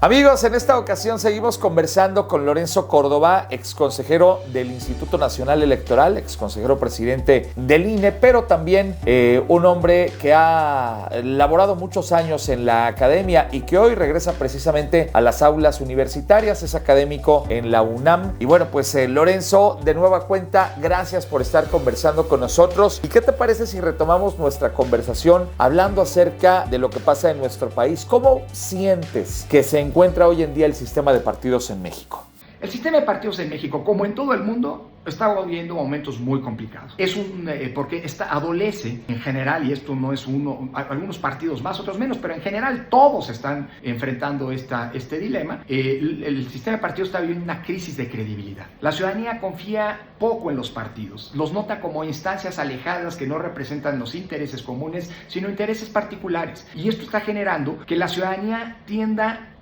Amigos, en esta ocasión seguimos conversando con Lorenzo Córdoba, exconsejero del Instituto Nacional Electoral, exconsejero presidente del INE, pero también un hombre que ha laborado muchos años en la academia y que hoy regresa precisamente a las aulas universitarias, es académico en la UNAM. Y bueno, pues Lorenzo, de nueva cuenta, gracias por estar conversando con nosotros. ¿Y qué te parece si retomamos nuestra conversación hablando acerca de lo que pasa en nuestro país? ¿Cómo sientes que se encuentra hoy en día el sistema de partidos en México? El sistema de partidos en México, como en todo el mundo, está viviendo momentos muy complicados. Porque adolece en general, y esto no es algunos partidos más, otros menos, pero en general todos están enfrentando este dilema. El sistema de partidos está viviendo una crisis de credibilidad. La ciudadanía confía poco en los partidos, los nota como instancias alejadas que no representan los intereses comunes, sino intereses particulares. Y esto está generando que la ciudadanía tienda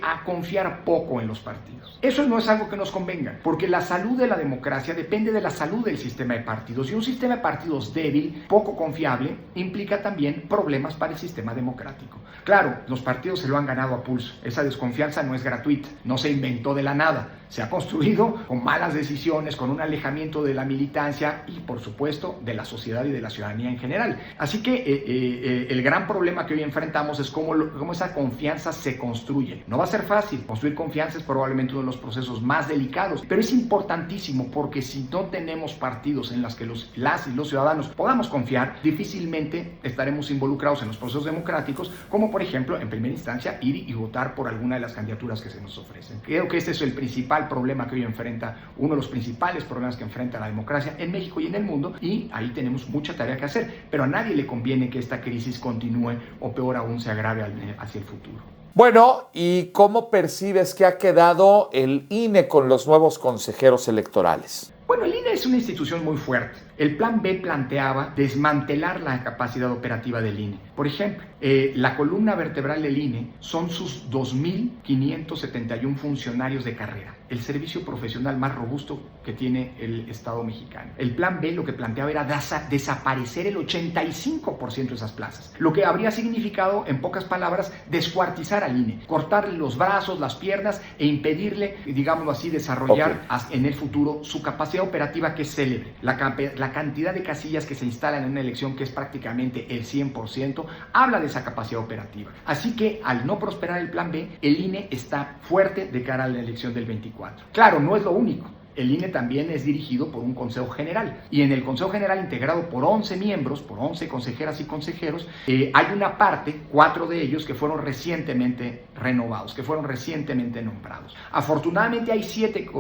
a confiar poco en los partidos. Eso no es algo que nos convenga, porque la salud de la democracia depende de la salud del sistema de partidos, y un sistema de partidos débil, poco confiable, implica también problemas para el sistema democrático. Claro, los partidos se lo han ganado a pulso. Esa desconfianza no es gratuita, no se inventó de la nada. Se ha construido con malas decisiones, con un alejamiento de la militancia y, por supuesto, de la sociedad y de la ciudadanía en general. Así que el gran problema que hoy enfrentamos es cómo esa confianza se construye. No va a ser fácil. Construir confianza es probablemente uno de los procesos más delicados, pero es importantísimo, porque si no tenemos partidos en los que las y los ciudadanos podamos confiar, difícilmente estaremos involucrados en los procesos democráticos, como por ejemplo, en primera instancia, ir y votar por alguna de las candidaturas que se nos ofrecen. Creo que este es el principal problema que hoy enfrenta, uno de los principales problemas que enfrenta la democracia en México y en el mundo, y ahí tenemos mucha tarea que hacer, pero a nadie le conviene que esta crisis continúe o, peor aún, se agrave hacia el futuro. Bueno, ¿y cómo percibes que ha quedado el INE con los nuevos consejeros electorales? Bueno, el INE es una institución muy fuerte. El Plan B planteaba desmantelar la capacidad operativa del INE. Por ejemplo, la columna vertebral del INE son sus 2.571 funcionarios de carrera, el servicio profesional más robusto que tiene el Estado mexicano. El Plan B lo que planteaba era desaparecer el 85% de esas plazas, lo que habría significado, en pocas palabras, descuartizar al INE, cortarle los brazos, las piernas e impedirle, digámoslo así, desarrollar en el futuro su capacidad operativa, que es célebre. La cantidad de casillas que se instalan en una elección, que es prácticamente el 100%, habla de esa capacidad operativa. Así que, al no prosperar el Plan B, el INE está fuerte de cara a la elección del 24. Claro, no es lo único. El INE también es dirigido por un Consejo General, y en el Consejo General, integrado por 11 miembros, por 11 consejeras y consejeros, hay una parte, 4 de ellos, que fueron recientemente renovados, que fueron recientemente nombrados. Afortunadamente hay 7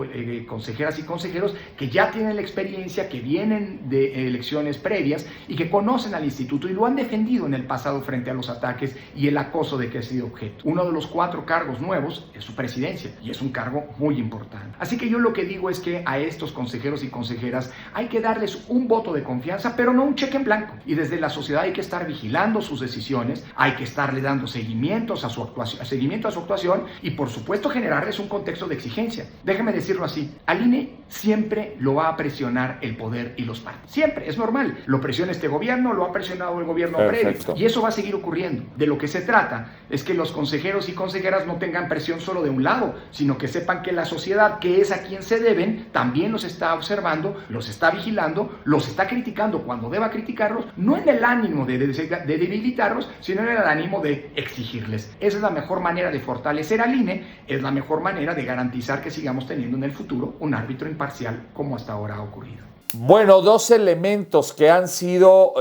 consejeras y consejeros que ya tienen la experiencia, que vienen de elecciones previas y que conocen al instituto y lo han defendido en el pasado frente a los ataques y el acoso de que ha sido objeto. Uno de los 4 cargos nuevos es su presidencia, y es un cargo muy importante. Así que yo lo que digo es que a estos consejeros y consejeras hay que darles un voto de confianza, pero no un cheque en blanco. Y desde la sociedad hay que estar vigilando sus decisiones, hay que estarle dando seguimiento a su actuación y, por supuesto, generarles un contexto de exigencia. Déjeme decirlo así, al INE siempre lo va a presionar el poder y los partidos. Siempre, es normal. Lo presiona este gobierno, lo ha presionado el gobierno previo, y eso va a seguir ocurriendo. De lo que se trata es que los consejeros y consejeras no tengan presión solo de un lado, sino que sepan que la sociedad, que es a quien se deben, también los está observando, los está vigilando, los está criticando cuando deba criticarlos, no en el ánimo de debilitarlos, sino en el ánimo de exigirles. Esa es la mejor manera de fortalecer al INE, es la mejor manera de garantizar que sigamos teniendo en el futuro un árbitro imparcial, como hasta ahora ha ocurrido. Bueno, 2 elementos que han sido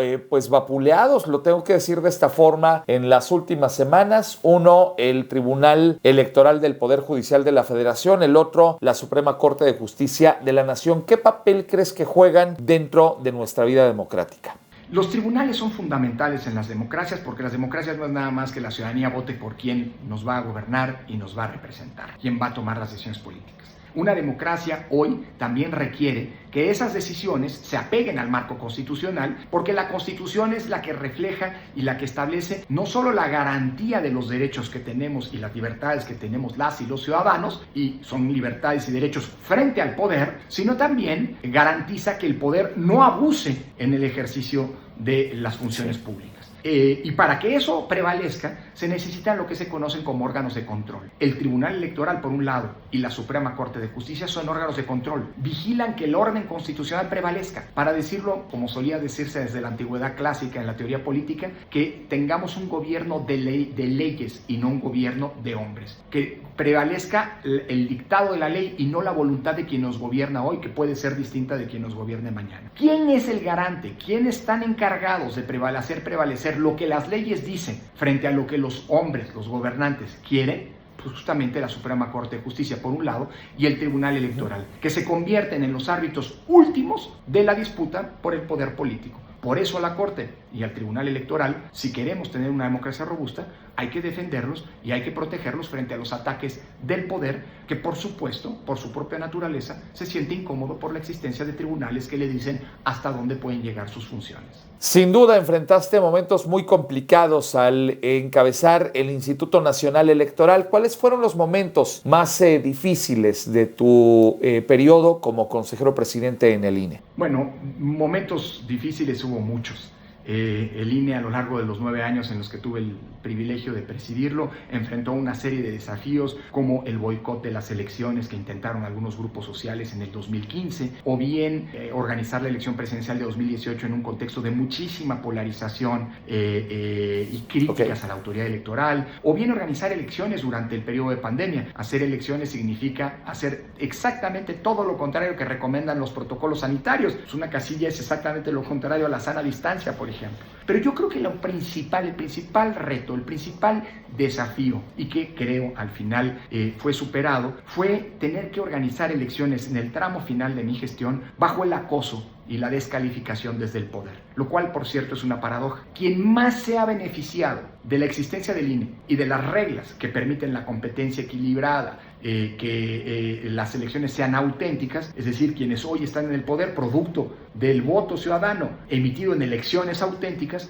vapuleados, lo tengo que decir de esta forma, en las últimas semanas. Uno, el Tribunal Electoral del Poder Judicial de la Federación, el otro, la Suprema Corte de Justicia de la Nación. ¿Qué papel crees que juegan dentro de nuestra vida democrática? Los tribunales son fundamentales en las democracias, porque las democracias no es nada más que la ciudadanía vote por quién nos va a gobernar y nos va a representar, quién va a tomar las decisiones políticas. Una democracia hoy también requiere que esas decisiones se apeguen al marco constitucional, porque la Constitución es la que refleja y la que establece no solo la garantía de los derechos que tenemos y las libertades que tenemos las y los ciudadanos, y son libertades y derechos frente al poder, sino también garantiza que el poder no abuse en el ejercicio de las funciones públicas. Y para que eso prevalezca, se necesitan lo que se conocen como órganos de control. El Tribunal Electoral, por un lado, y la Suprema Corte de Justicia son órganos de control. Vigilan que el orden constitucional prevalezca. Para decirlo, como solía decirse desde la antigüedad clásica en la teoría política, que tengamos un gobierno de leyes y no un gobierno de hombres. Que prevalezca el dictado de la ley y no la voluntad de quien nos gobierna hoy, que puede ser distinta de quien nos gobierne mañana. ¿Quién es el garante? ¿Quiénes están encargados de hacer prevalecer lo que las leyes dicen frente a lo que los hombres, los gobernantes, quieren? Pues justamente la Suprema Corte de Justicia por un lado y el Tribunal Electoral, que se convierten en los árbitros últimos de la disputa por el poder político. Por eso a la Corte y al Tribunal Electoral, si queremos tener una democracia robusta, hay que defenderlos y hay que protegerlos frente a los ataques del poder, que por supuesto, por su propia naturaleza, se siente incómodo por la existencia de tribunales que le dicen hasta dónde pueden llegar sus funciones. Sin duda enfrentaste momentos muy complicados al encabezar el Instituto Nacional Electoral. ¿Cuáles fueron los momentos más difíciles de tu periodo como consejero presidente en el INE? Bueno, momentos difíciles hubo muchos. El INE, a lo largo de los 9 años en los que tuve el privilegio de presidirlo, enfrentó una serie de desafíos como el boicot de las elecciones que intentaron algunos grupos sociales en el 2015, o bien organizar la elección presidencial de 2018 en un contexto de muchísima polarización y críticas a la autoridad electoral, o bien organizar elecciones durante el periodo de pandemia. Hacer elecciones significa hacer exactamente todo lo contrario que recomiendan los protocolos sanitarios. Una casilla es exactamente lo contrario a la sana distancia, por ejemplo. Pero yo creo que el principal reto, el principal desafío, y que creo al final fue superado, fue tener que organizar elecciones en el tramo final de mi gestión bajo el acoso y la descalificación desde el poder, lo cual, por cierto, es una paradoja. Quien más se ha beneficiado de la existencia del INE y de las reglas que permiten la competencia equilibrada, que las elecciones sean auténticas, es decir, quienes hoy están en el poder producto del voto ciudadano emitido en elecciones auténticas,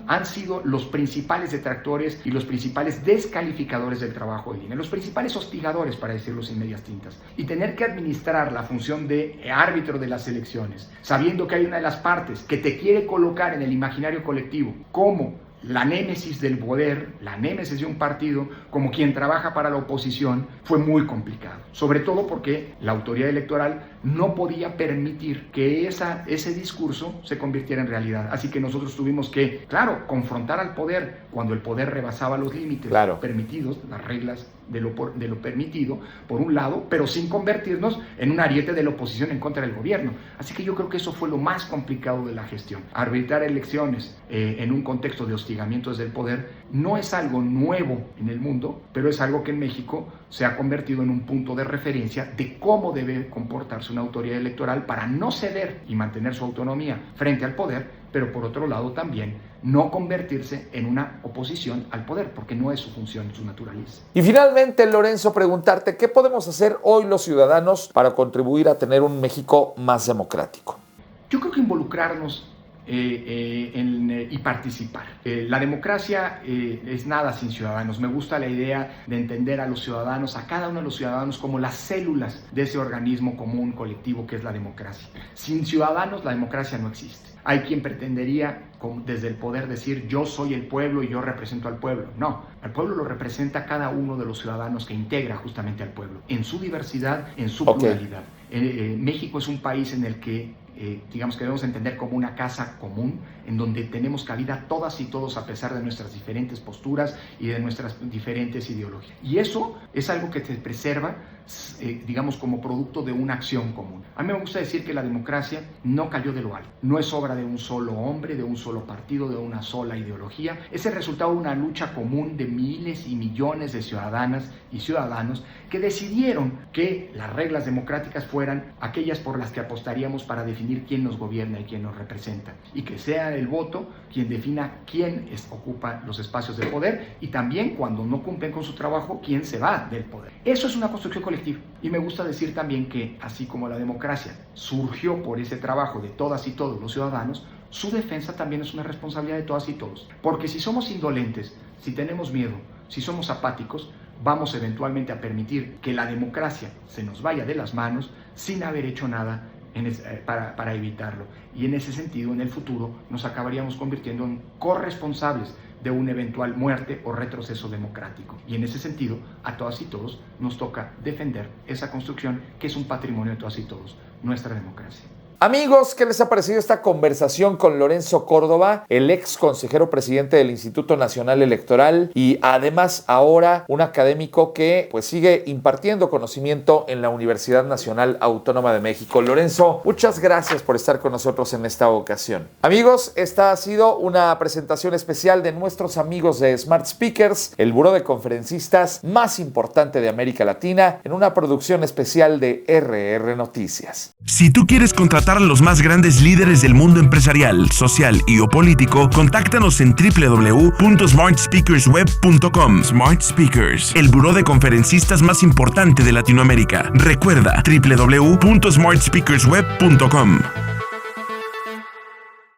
han sido los principales detractores y los principales descalificadores del trabajo del INE, los principales hostigadores, para decirlo sin medias tintas. Y tener que administrar la función de árbitro de las elecciones, sabiendo que hay una de las partes que te quiere colocar en el imaginario colectivo como la némesis del poder, la némesis de un partido, como quien trabaja para la oposición, fue muy complicado. Sobre todo porque la autoridad electoral no podía permitir que ese discurso se convirtiera en realidad. Así que nosotros tuvimos que, claro, confrontar al poder cuando el poder rebasaba los límites permitidos, las reglas de lo permitido, por un lado, pero sin convertirnos en un ariete de la oposición en contra del gobierno. Así que yo creo que eso fue lo más complicado de la gestión. Arbitrar elecciones en un contexto de hostigamiento desde el poder no es algo nuevo en el mundo, pero es algo que en México se ha convertido en un punto de referencia de cómo debe comportarse una autoridad electoral para no ceder y mantener su autonomía frente al poder, pero por otro lado también no convertirse en una oposición al poder, porque no es su función, su naturaleza. Y finalmente, Lorenzo, preguntarte, ¿qué podemos hacer hoy los ciudadanos para contribuir a tener un México más democrático? Yo creo que involucrarnos y participar. La democracia es nada sin ciudadanos. Me gusta la idea de entender a los ciudadanos, a cada uno de los ciudadanos, como las células de ese organismo común, colectivo que es la democracia. Sin ciudadanos la democracia no existe. Hay quien pretendería desde el poder decir yo soy el pueblo y yo represento al pueblo. No, al pueblo lo representa cada uno de los ciudadanos que integra justamente al pueblo, en su diversidad, en su pluralidad. México es un país en el que digamos que debemos entender como una casa común en donde tenemos cabida todas y todos a pesar de nuestras diferentes posturas y de nuestras diferentes ideologías. Y eso es algo que se preserva, digamos, como producto de una acción común. A mí me gusta decir que la democracia no cayó de lo alto, no es obra de un solo hombre, de un solo partido, de una sola ideología, es el resultado de una lucha común de miles y millones de ciudadanas y ciudadanos que decidieron que las reglas democráticas fueran aquellas por las que apostaríamos para definir quién nos gobierna y quién nos representa, y que sea el voto quien defina quién ocupa los espacios de poder y también, cuando no cumplen con su trabajo, quién se va del poder. Eso es una construcción colectiva. Y me gusta decir también que, así como la democracia surgió por ese trabajo de todas y todos los ciudadanos, su defensa también es una responsabilidad de todas y todos. Porque si somos indolentes, si tenemos miedo, si somos apáticos, vamos eventualmente a permitir que la democracia se nos vaya de las manos sin haber hecho nada para evitarlo. Y en ese sentido, en el futuro, nos acabaríamos convirtiendo en corresponsables de una eventual muerte o retroceso democrático. Y en ese sentido, a todas y todos nos toca defender esa construcción que es un patrimonio de todas y todos, nuestra democracia. Amigos, ¿qué les ha parecido esta conversación con Lorenzo Córdoba, el ex consejero presidente del Instituto Nacional Electoral y además ahora un académico que pues sigue impartiendo conocimiento en la Universidad Nacional Autónoma de México? Lorenzo, muchas gracias por estar con nosotros en esta ocasión. Amigos, esta ha sido una presentación especial de nuestros amigos de Smart Speakers, el buró de conferencistas más importante de América Latina, en una producción especial de RR Noticias. Si tú quieres contratar a los más grandes líderes del mundo empresarial, social y o político, contáctanos en www.smartspeakersweb.com. Smart Speakers, el buró de conferencistas más importante de Latinoamérica. Recuerda, www.smartspeakersweb.com.